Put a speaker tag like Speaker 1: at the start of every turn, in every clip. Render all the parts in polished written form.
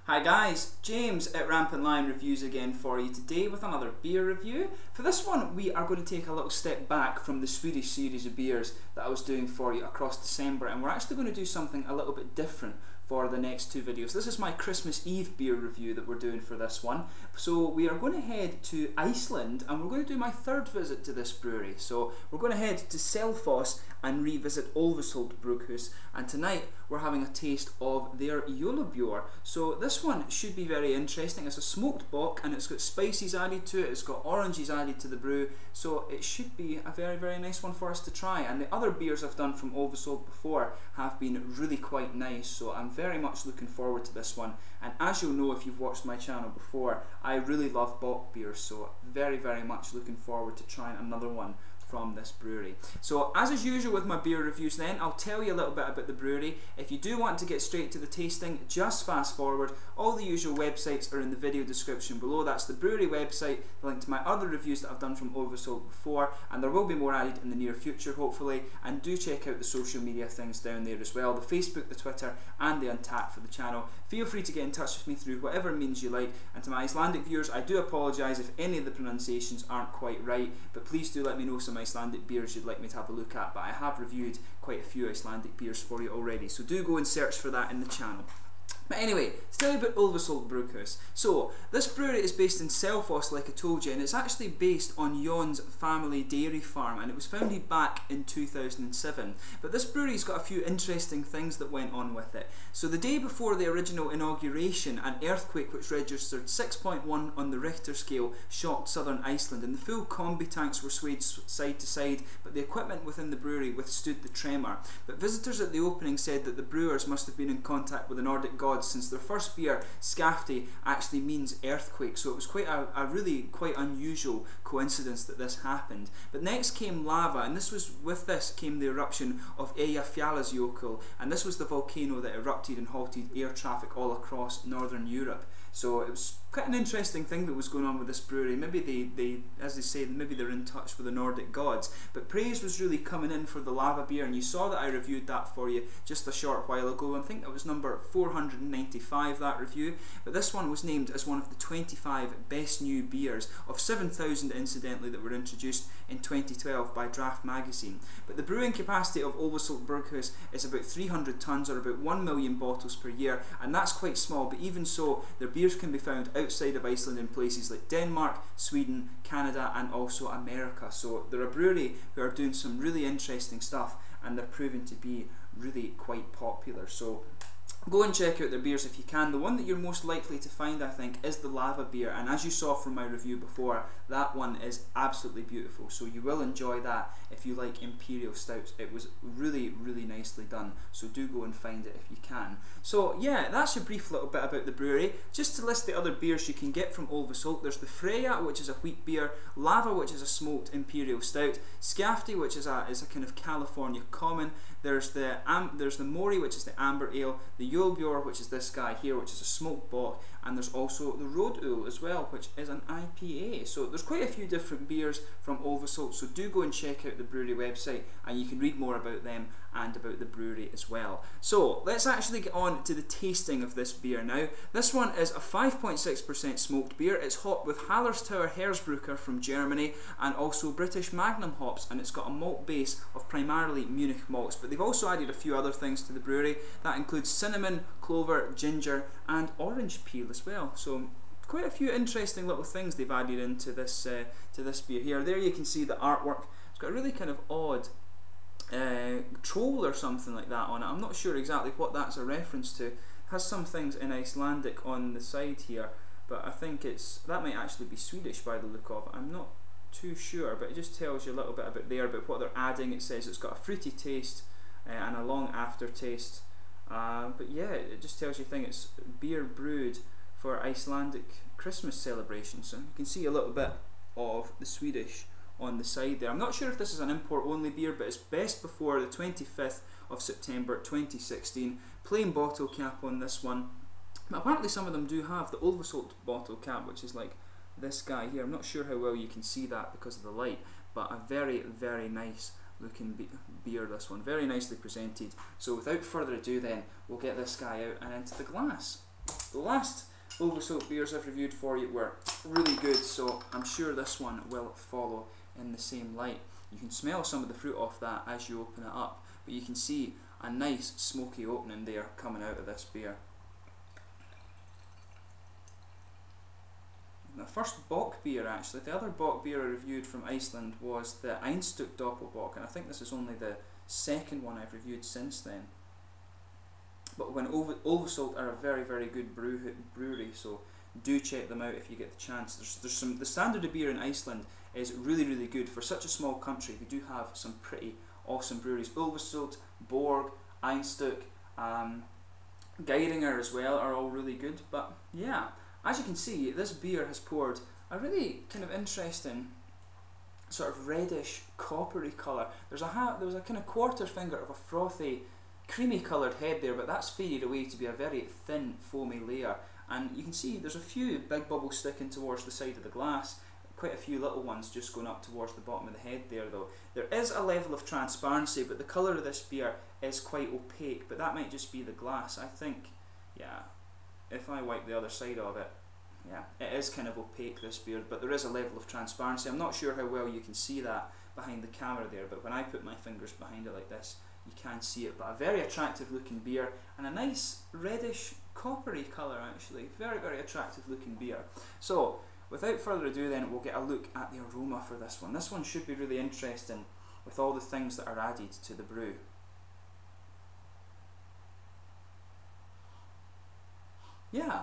Speaker 1: Hi guys, James at RampantLionReviews again for you today with another beer review. For this one we are going to take a little step back from the Swedish series of beers that I was doing for you across December, and we're actually going to do something a little bit different for the next two videos. This is my Christmas Eve beer review that we're doing for this one. So we are going to head to Iceland and we're going to do my third visit to this brewery. So we're going to head to Selfoss and revisit Ölvisholt Brugghús, and tonight we're having a taste of their Jólabjór. So this one should be very interesting. It's a smoked bock and it's got spices added to it, it's got oranges added to the brew, so it should be a very nice one for us to try. And the other beers I've done from Ölvisholt before have been really quite nice, so I'm very much looking forward to this one. And as you'll know if you've watched my channel before, I really love bock beers, so very much looking forward to trying another one from this brewery. So as is usual with my beer reviews then, I'll tell you a little bit about the brewery. If you do want to get straight to the tasting, just fast forward. All the usual websites are in the video description below. That's the brewery website, the link to my other reviews that I've done from Ölvisholt before, and there will be more added in the near future hopefully. And do check out the social media things down there as well, the Facebook, the Twitter and the Untappd for the channel. Feel free to get in touch with me through whatever means you like, and to my Icelandic viewers, I do apologise if any of the pronunciations aren't quite right, but please do let me know some Icelandic beers you'd like me to have a look at. But I have reviewed quite a few Icelandic beers for you already, so do go and search for that in the channel. But anyway, to tell you about Ölvisholt Brugghús. So, this brewery is based in Selfoss, like I told you, and it's actually based on Jon's family dairy farm, and it was founded back in 2007. But this brewery's got a few interesting things that went on with it. So the day before the original inauguration, an earthquake which registered 6.1 on the Richter scale shocked southern Iceland, and the full combi tanks were swayed side to side, but the equipment within the brewery withstood the tremor. But visitors at the opening said that the brewers must have been in contact with the Nordic gods, since their first beer, Skafti, actually means earthquake, so it was quite a really quite unusual coincidence that this happened. But next came lava, and with this came the eruption of Eyjafjallajökull, and this was the volcano that erupted and halted air traffic all across northern Europe. So it was quite an interesting thing that was going on with this brewery. Maybe they, as they say, maybe they're in touch with the Nordic gods. But praise was really coming in for the lava beer, and you saw that I reviewed that for you just a short while ago. I think that was number 495, that review. But this one was named as one of the 25 best new beers of 7,000 incidentally that were introduced in 2012 by Draft magazine. But the brewing capacity of Ölvisholt Brugghús is about 300 tonnes, or about 1 million bottles per year, and that's quite small. But even so, their beers can be found outside of Iceland in places like Denmark, Sweden, Canada and also America. So they're a brewery who are doing some really interesting stuff, and they're proving to be really quite popular. So go and check out their beers if you can. The one that you're most likely to find, I think, is the lava beer, and as you saw from my review before, that one is absolutely beautiful, so you will enjoy that if you like imperial stouts. It was really nicely done, so do go and find it if you can. So yeah, that's a brief little bit about the brewery. Just to list the other beers you can get from Ölvisholt, there's the Freya, which is a wheat beer, Lava, which is a smoked imperial stout, Skafti, which is a kind of California common, there's the Mori, which is the amber ale, the Jólabjór, which is this guy here, which is a smoked bock, and there's also the Road Ale as well, which is an IPA. So there's quite a few different beers from Ölvisholt, so do go and check out the brewery website and you can read more about them and about the brewery as well. So let's actually get on to the tasting of this beer now. This one is a 5.6% smoked beer. It's hopped with Hallerstauer Hersbrucker from Germany and also British Magnum hops, and it's got a malt base of primarily Munich malts, but they've also added a few other things to the brewery. That includes cinnamon, clover, ginger and orange peel as well. So quite a few interesting little things they've added into this beer here. There you can see the artwork. It's got a really kind of odd troll or something like that on it. I'm not sure exactly what that's a reference to. It has some things in Icelandic on the side here, but I think that might actually be Swedish by the look of it. I'm not too sure, but it just tells you a little bit about what they're adding. It says it's got a fruity taste and a long aftertaste. But yeah, it just tells you it's beer brewed for Icelandic Christmas celebrations. So you can see a little bit of the Swedish on the side there. I'm not sure if this is an import only beer, but it's best before the 25th of September 2016. Plain bottle cap on this one. But apparently some of them do have the Ölvisholt bottle cap, which is like this guy here. I'm not sure how well you can see that because of the light, but a very nice looking beer, this one, very nicely presented. So without further ado then, we'll get this guy out and into the glass. The last Ölvisholt beers I've reviewed for you were really good, so I'm sure this one will follow in the same light. You can smell some of the fruit off that as you open it up, but you can see a nice smoky opening there coming out of this beer. The first bock beer, actually, the other bock beer I reviewed from Iceland was the Iceland Doppelbock, and I think this is only the second one I've reviewed since then. But when Ölvisholt are a very, very good brewery, so do check them out if you get the chance. The standard of beer in Iceland is really, really good. For such a small country, they do have some pretty awesome breweries. Ölvisholt, Borg, Iceland, Geiringer as well are all really good. But yeah, as you can see, this beer has poured a really kind of interesting sort of reddish, coppery colour. There was a kind of quarter finger of a frothy, creamy coloured head there, but that's faded away to be a very thin, foamy layer. And you can see there's a few big bubbles sticking towards the side of the glass, quite a few little ones just going up towards the bottom of the head there though. There is a level of transparency, but the colour of this beer is quite opaque, but that might just be the glass. I think, yeah, if I wipe the other side of it, yeah, it is kind of opaque, this beer, but there is a level of transparency. I'm not sure how well you can see that behind the camera there, but when I put my fingers behind it like this, you can see it. But a very attractive looking beer, and a nice reddish coppery colour actually. Very, very attractive looking beer. So without further ado then, we'll get a look at the aroma for this one. This one should be really interesting with all the things that are added to the brew. Yeah,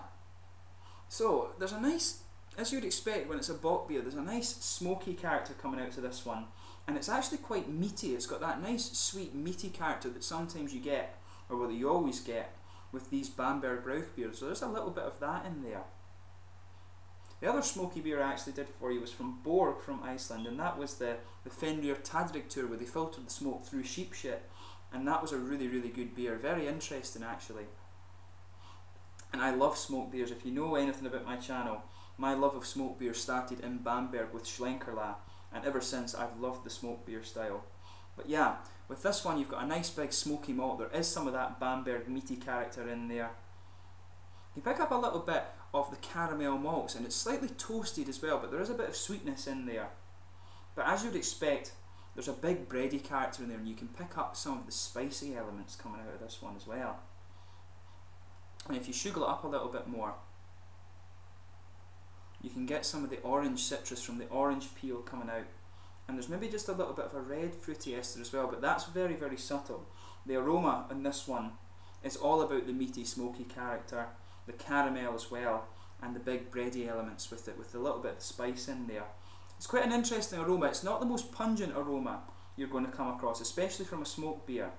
Speaker 1: so there's a nice, as you'd expect when it's a bock beer, there's a nice smoky character coming out to this one, and it's actually quite meaty. It's got that nice sweet meaty character that sometimes you get, or well, that you always get with these Bamberg Rauch beers, so there's a little bit of that in there. The other smoky beer I actually did for you was from Borg from Iceland, and that was the Fenrir Tadrig tour, where they filtered the smoke through sheep shit, and that was a really, really good beer. Very interesting actually. And I love smoked beers. If you know anything about my channel, my love of smoked beer started in Bamberg with Schlenkerla, and ever since I've loved the smoked beer style. But yeah, with this one you've got a nice big smoky malt. There is some of that Bamberg meaty character in there. You pick up a little bit of the caramel malts, and it's slightly toasted as well, but there is a bit of sweetness in there. But as you'd expect, there's a big bready character in there, and you can pick up some of the spicy elements coming out of this one as well. And if you sugar it up a little bit more, you can get some of the orange citrus from the orange peel coming out. And there's maybe just a little bit of a red fruity ester as well, but that's very, very subtle. The aroma in this one is all about the meaty, smoky character, the caramel as well, and the big bready elements with it, with a little bit of spice in there. It's quite an interesting aroma. It's not the most pungent aroma you're going to come across, especially from a smoked beer.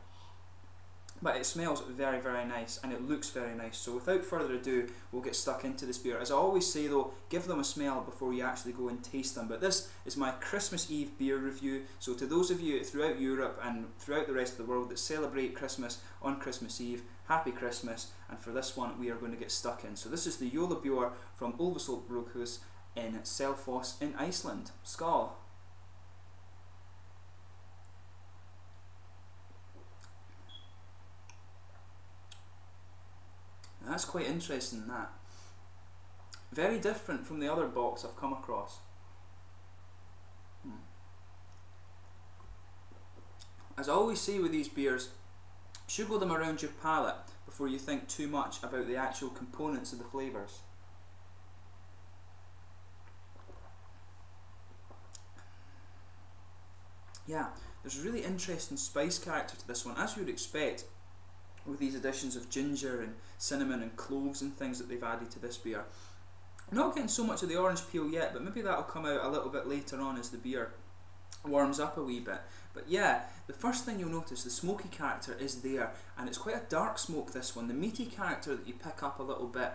Speaker 1: But it smells very, very nice, and it looks very nice. So without further ado, we'll get stuck into this beer. As I always say though, give them a smell before you actually go and taste them. But this is my Christmas Eve beer review. So to those of you throughout Europe and throughout the rest of the world that celebrate Christmas on Christmas Eve, Happy Christmas. And for this one, we are going to get stuck in. So this is the Jólabjór from Ölvisholt Brugghús in Selfoss in Iceland. Skål! That's quite interesting, that. Very different from the other bocks I've come across. As I always say with these beers, sugar them around your palate before you think too much about the actual components of the flavours. Yeah, there's a really interesting spice character to this one, as you would expect, with these additions of ginger and cinnamon and cloves and things that they've added to this beer. I'm not getting so much of the orange peel yet, but maybe that'll come out a little bit later on as the beer warms up a wee bit. But yeah, the first thing you'll notice, the smoky character is there, and it's quite a dark smoke, this one. The meaty character that you pick up a little bit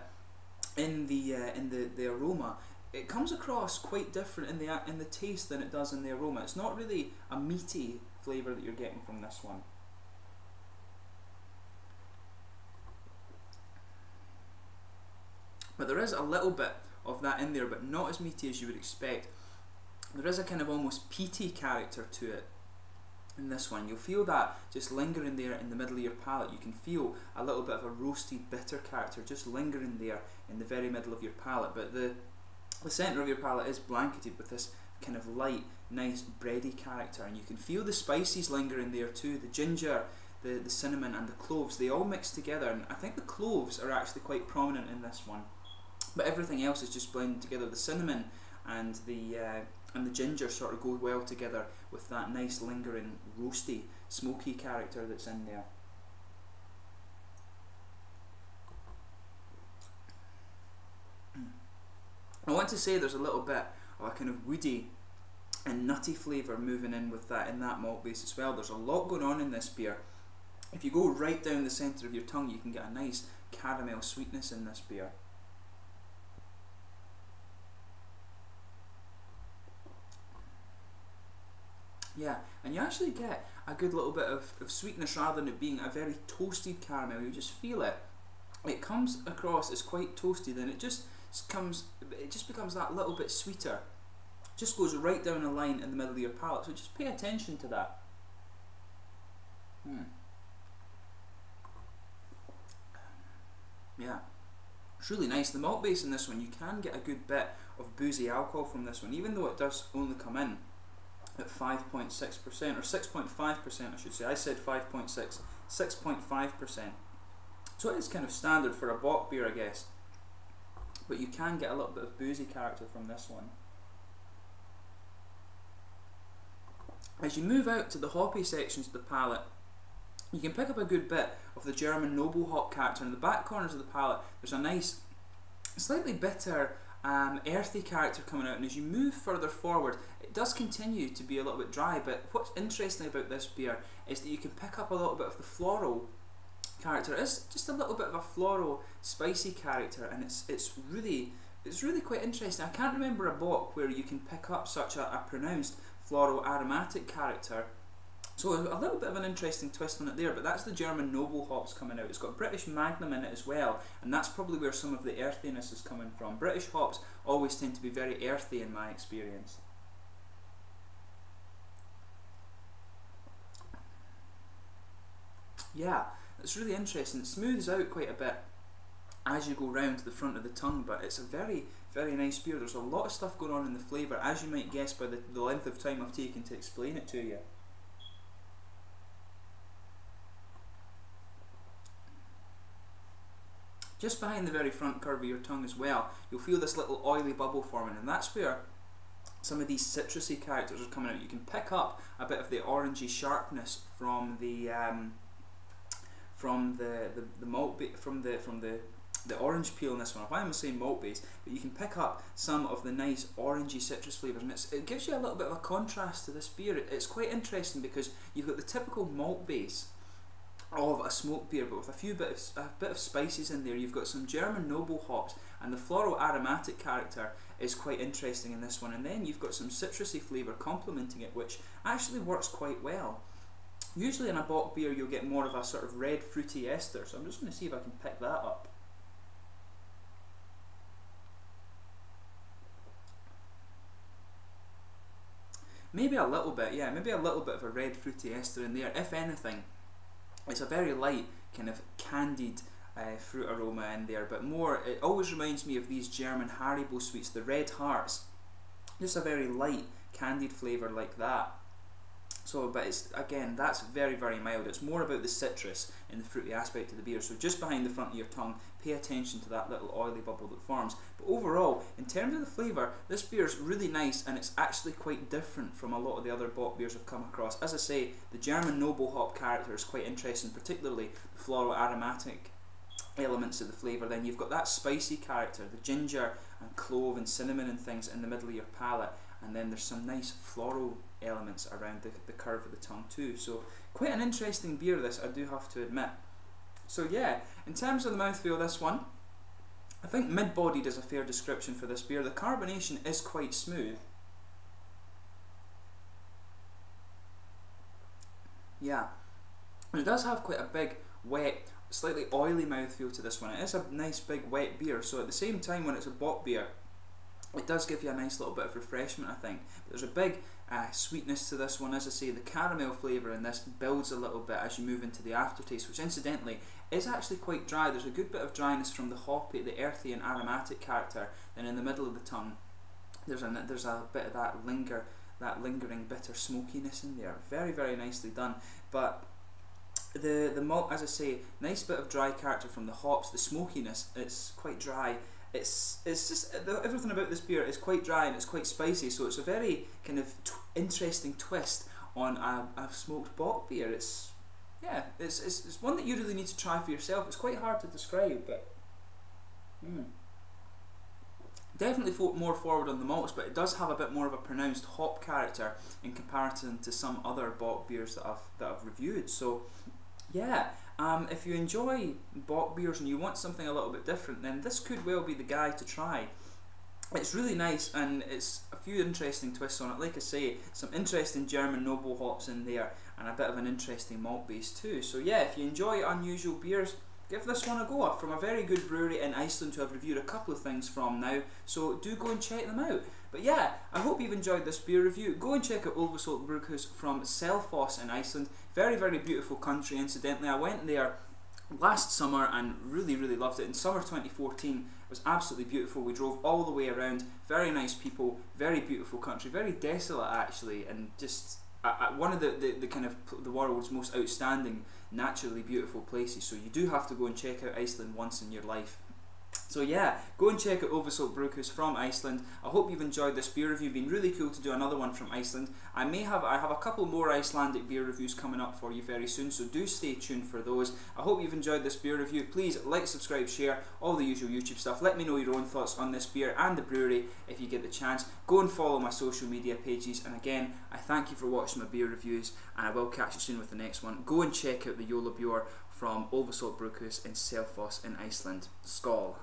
Speaker 1: in the aroma, it comes across quite different in the taste than it does in the aroma. It's not really a meaty flavour that you're getting from this one. But there is a little bit of that in there, but not as meaty as you would expect. There is a kind of almost peaty character to it in this one. You'll feel that just lingering there in the middle of your palate. You can feel a little bit of a roasty, bitter character just lingering there in the very middle of your palate. But the centre of your palate is blanketed with this kind of light, nice, bready character, and you can feel the spices lingering there too. The ginger, the cinnamon and the cloves, they all mix together, and I think the cloves are actually quite prominent in this one. But everything else is just blended together. The cinnamon and the ginger sort of go well together with that nice lingering roasty, smoky character that's in there. I want to say there's a little bit of a kind of woody and nutty flavour moving in with that, in that malt base as well. There's a lot going on in this beer. If you go right down the centre of your tongue, you can get a nice caramel sweetness in this beer. Yeah, and you actually get a good little bit of sweetness rather than it being a very toasted caramel. You just feel it. It comes across as quite toasted, and it just becomes that little bit sweeter. It just goes right down a line in the middle of your palate, so just pay attention to that. Yeah, it's really nice. The malt base in this one, you can get a good bit of boozy alcohol from this one, even though it does only come in at 5.6% or 6.5% I should say. I said 5.6, 6.5%. So it is kind of standard for a bock beer, I guess. But you can get a little bit of boozy character from this one. As you move out to the hoppy sections of the palate, you can pick up a good bit of the German noble hop character. In the back corners of the palate, there's a nice, slightly bitter, earthy character coming out, and as you move further forward, it does continue to be a little bit dry. But what's interesting about this beer is that you can pick up a little bit of the floral character. It's just a little bit of a floral, spicy character, and it's really quite interesting. I can't remember a bock where you can pick up such a pronounced floral aromatic character. So a little bit of an interesting twist on it there, but that's the German noble hops coming out. It's got British Magnum in it as well, and that's probably where some of the earthiness is coming from. British hops always tend to be very earthy in my experience. Yeah, it's really interesting. It smooths out quite a bit as you go round to the front of the tongue, but it's a very, very nice beer. There's a lot of stuff going on in the flavour, as you might guess by the length of time I've taken to explain it to you. Just behind the very front curve of your tongue as well, you'll feel this little oily bubble forming, and that's where some of these citrusy characters are coming out. You can pick up a bit of the orangey sharpness from the orange peel in this one. Why am I saying malt base? But you can pick up some of the nice orangey citrus flavours, and it gives you a little bit of a contrast to this beer. It's quite interesting because you've got the typical malt base of a smoked beer, but with a bit of spices in there. You've got some German noble hops, and the floral aromatic character is quite interesting in this one, and then you've got some citrusy flavour complementing it, which actually works quite well. Usually in a bock beer you'll get more of a sort of red fruity ester, so I'm just going to see if I can pick that up. Maybe a little bit, yeah, maybe a little bit of a red fruity ester in there, if anything. It's a very light, kind of candied fruit aroma in there, but more, it always reminds me of these German Haribo sweets, the Red Hearts. Just a very light, candied flavour like that. So, but it's, again, that's very, very mild. It's more about the citrus and the fruity aspect of the beer. So just behind the front of your tongue, pay attention to that little oily bubble that forms. But overall, in terms of the flavour, this beer is really nice, and it's actually quite different from a lot of the other bock beers I've come across. As I say, the German noble hop character is quite interesting, particularly the floral aromatic elements of the flavour. Then you've got that spicy character, the ginger and clove and cinnamon and things in the middle of your palate, and then there's some nice floral elements around the curve of the tongue too. So quite an interesting beer, this, I do have to admit. So yeah, in terms of the mouthfeel, this one, I think mid-bodied is a fair description for this beer. The carbonation is quite smooth. Yeah, and it does have quite a big, wet, slightly oily mouthfeel to this one. It is a nice big wet beer, so at the same time when it's a bock beer, it does give you a nice little bit of refreshment, I think. But there's a big sweetness to this one. As I say, the caramel flavour in this builds a little bit as you move into the aftertaste, which incidentally is actually quite dry. There's a good bit of dryness from the hoppy, the earthy and aromatic character, and in the middle of the tongue there's a bit of that lingering bitter smokiness in there. Very, very nicely done. But the malt, as I say, nice bit of dry character from the hops. The smokiness, it's quite dry. It's just everything about this beer is quite dry and it's quite spicy, so it's a very kind of interesting twist on a smoked bock beer. It's one that you really need to try for yourself. It's quite hard to describe, but definitely more forward on the malts, but it does have a bit more of a pronounced hop character in comparison to some other bock beers that I've reviewed. So yeah, if you enjoy bock beers and you want something a little bit different, then this could well be the guy to try. It's really nice and it's a few interesting twists on it. Like I say, some interesting German noble hops in there and a bit of an interesting malt base too. So yeah, if you enjoy unusual beers, give this one a go. From a very good brewery in Iceland who I've reviewed a couple of things from now, so do go and check them out. But yeah, I hope you've enjoyed this beer review. Go and check out Ölvisholt Brugghús from Selfoss in Iceland. Very, very beautiful country, incidentally. I went there last summer and really, really loved it. In summer 2014, it was absolutely beautiful. We drove all the way around. Very nice people, very beautiful country, very desolate actually, and just one of the kind of the world's most outstanding naturally beautiful places. So you do have to go and check out Iceland once in your life. So yeah, go and check out Ölvisholt Brugghús from Iceland. I hope you've enjoyed this beer review. Been really cool to do another one from Iceland. I have a couple more Icelandic beer reviews coming up for you very soon, so do stay tuned for those. I hope you've enjoyed this beer review. Please like, subscribe, share, all the usual YouTube stuff. Let me know your own thoughts on this beer and the brewery if you get the chance. Go and follow my social media pages, and again, I thank you for watching my beer reviews, and I will catch you soon with the next one. Go and check out the Jólabjór from Ölvisholt Brugghús in Selfoss in Iceland. Skål!